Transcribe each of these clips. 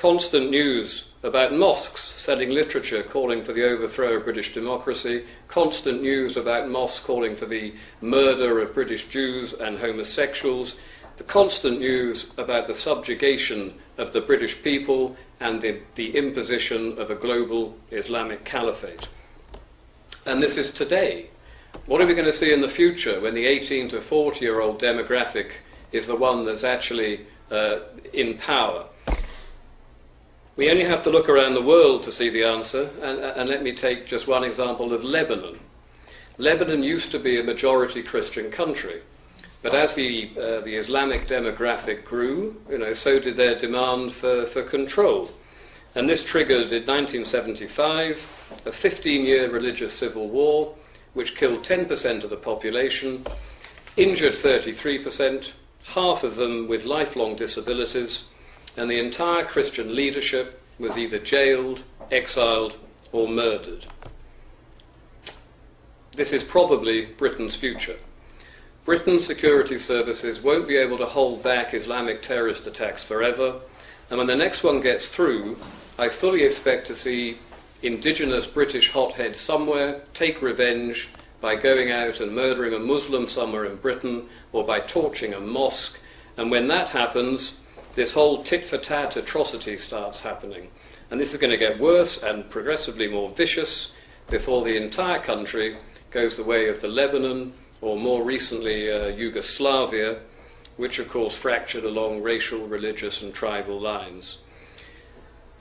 constant news about mosques selling literature calling for the overthrow of British democracy, constant news about mosques calling for the murder of British Jews and homosexuals, the constant news about the subjugation of the British people and the imposition of a global Islamic caliphate. And this is today. What are we going to see in the future when the 18 to 40-year-old demographic is the one that's actually in power? We only have to look around the world to see the answer, and let me take just one example of Lebanon. Lebanon used to be a majority Christian country, but as the Islamic demographic grew, so did their demand for control. And this triggered in 1975 a 15-year religious civil war, which killed 10% of the population, injured 33%, half of them with lifelong disabilities, and the entire Christian leadership was either jailed, exiled, or murdered. This is probably Britain's future. Britain's security services won't be able to hold back Islamic terrorist attacks forever, and when the next one gets through, I fully expect to see indigenous British hotheads somewhere take revenge by going out and murdering a Muslim somewhere in Britain, or by torching a mosque, and when that happens, this whole tit-for-tat atrocity starts happening. And this is going to get worse and progressively more vicious before the entire country goes the way of the Lebanon, or more recently Yugoslavia, which of course fractured along racial, religious and tribal lines.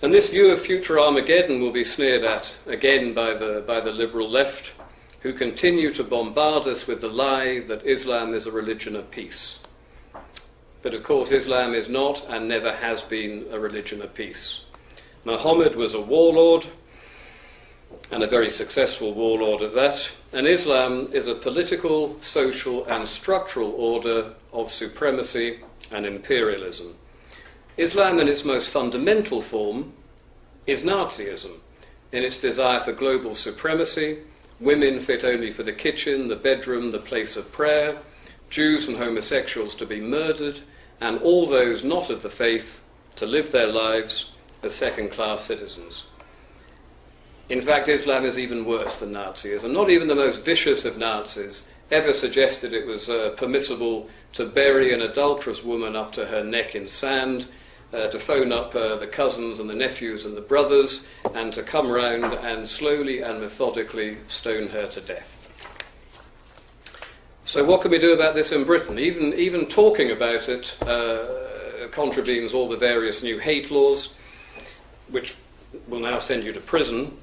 And this view of future Armageddon will be sneered at again by the liberal left, who continue to bombard us with the lie that Islam is a religion of peace. But of course Islam is not and never has been a religion of peace. Muhammad was a warlord, and a very successful warlord at that, and Islam is a political, social and structural order of supremacy and imperialism. Islam in its most fundamental form is Nazism, in its desire for global supremacy, women fit only for the kitchen, the bedroom, the place of prayer, Jews and homosexuals to be murdered, and all those not of the faith to live their lives as second-class citizens. In fact, Islam is even worse than Nazism. Not even the most vicious of Nazis ever suggested it was permissible to bury an adulterous woman up to her neck in sand, to phone up the cousins and the nephews and the brothers, and to come round and slowly and methodically stone her to death. So what can we do about this in Britain? Even talking about it contravenes all the various new hate laws, which will now send you to prison.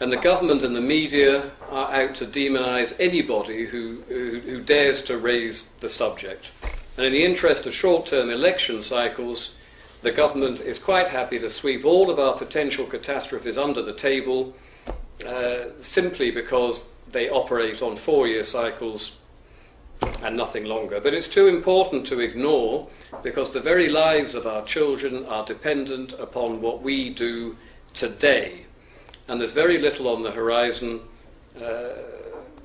And the government and the media are out to demonise anybody who dares to raise the subject. And in the interest of short-term election cycles, the government is quite happy to sweep all of our potential catastrophes under the table simply because they operate on 4-year cycles and nothing longer. But it's too important to ignore, because the very lives of our children are dependent upon what we do today. And there's very little on the horizon, to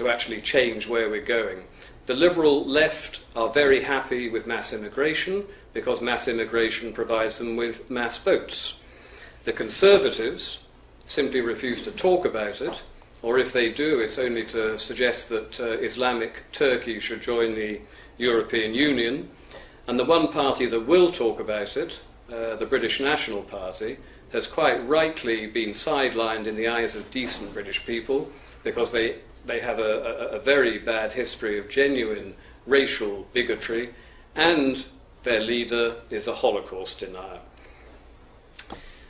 actually change where we're going. The liberal left are very happy with mass immigration, because mass immigration provides them with mass votes. The Conservatives simply refuse to talk about it, or if they do, it's only to suggest that Islamic Turkey should join the European Union. And the one party that will talk about it, the British National Party, has quite rightly been sidelined in the eyes of decent British people, because they have a very bad history of genuine racial bigotry, and their leader is a Holocaust denier.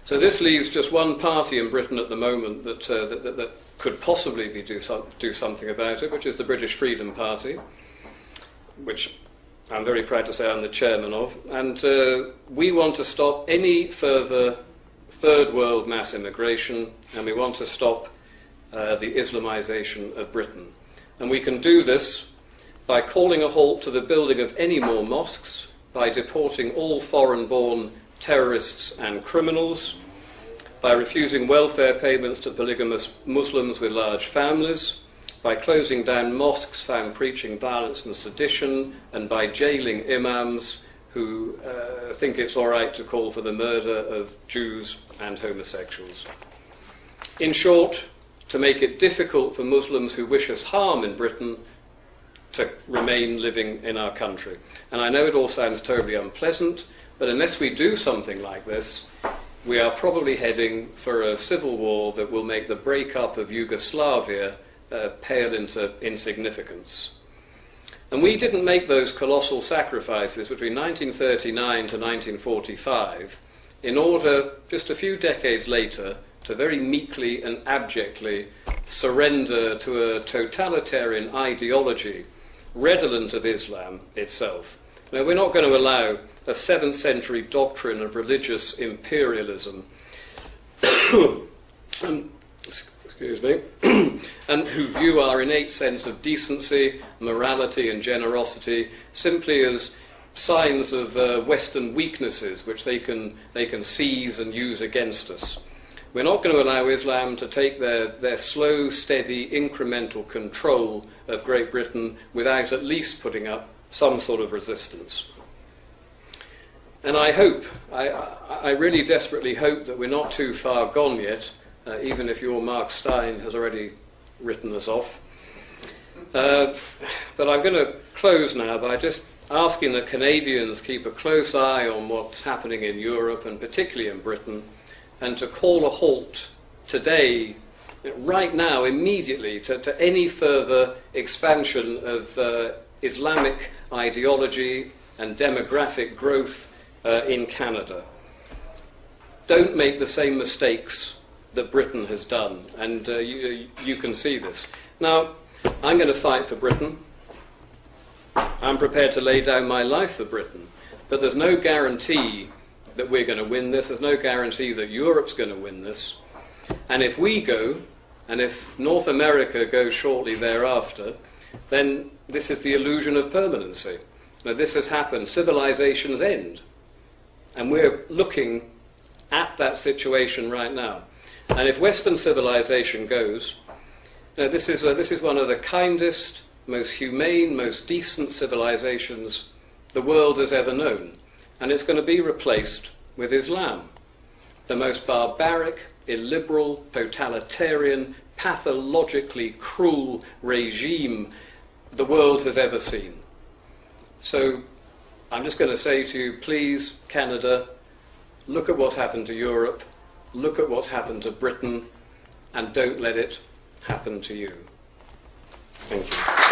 So this leaves just one party in Britain at the moment that could possibly do something about it, which is the British Freedom Party, which I'm very proud to say I'm the chairman of. And we want to stop any further third world mass immigration, and we want to stop the Islamization of Britain. And we can do this by calling a halt to the building of any more mosques, by deporting all foreign-born terrorists and criminals, by refusing welfare payments to polygamous Muslims with large families, by closing down mosques found preaching violence and sedition, and by jailing imams who think it's all right to call for the murder of Jews and homosexuals. In short, to make it difficult for Muslims who wish us harm in Britain to remain living in our country. And I know it all sounds terribly unpleasant, but unless we do something like this, we are probably heading for a civil war that will make the breakup of Yugoslavia pale into insignificance. And we didn't make those colossal sacrifices between 1939 to 1945 in order, just a few decades later, to very meekly and abjectly surrender to a totalitarian ideology redolent of Islam itself. Now, we're not going to allow a 7th century doctrine of religious imperialism excuse me, and who view our innate sense of decency, morality and generosity simply as signs of Western weaknesses which they can seize and use against us. We're not going to allow Islam to take their slow, steady, incremental control of Great Britain without at least putting up some sort of resistance. And I hope, I really desperately hope that we're not too far gone yet, even if your Mark Stein has already written us off. But I'm going to close now by just asking that Canadians keep a close eye on what's happening in Europe, and particularly in Britain, and to call a halt today, right now, immediately, to any further expansion of Islamic ideology and demographic growth in Canada. Don't make the same mistakes that Britain has done, and you can see this. Now, I'm going to fight for Britain. I'm prepared to lay down my life for Britain, but there's no guarantee that we're going to win this. There's no guarantee that Europe's going to win this. And if we go, and if North America goes shortly thereafter, then this is the illusion of permanency. Now, this has happened. Civilizations end. And we're looking at that situation right now. And if Western civilization goes, this is one of the kindest, most humane, most decent civilizations the world has ever known. And it's going to be replaced with Islam, the most barbaric, illiberal, totalitarian, pathologically cruel regime the world has ever seen. So I'm just going to say to you, please, Canada, look at what's happened to Europe, look at what's happened to Britain, and don't let it happen to you. Thank you.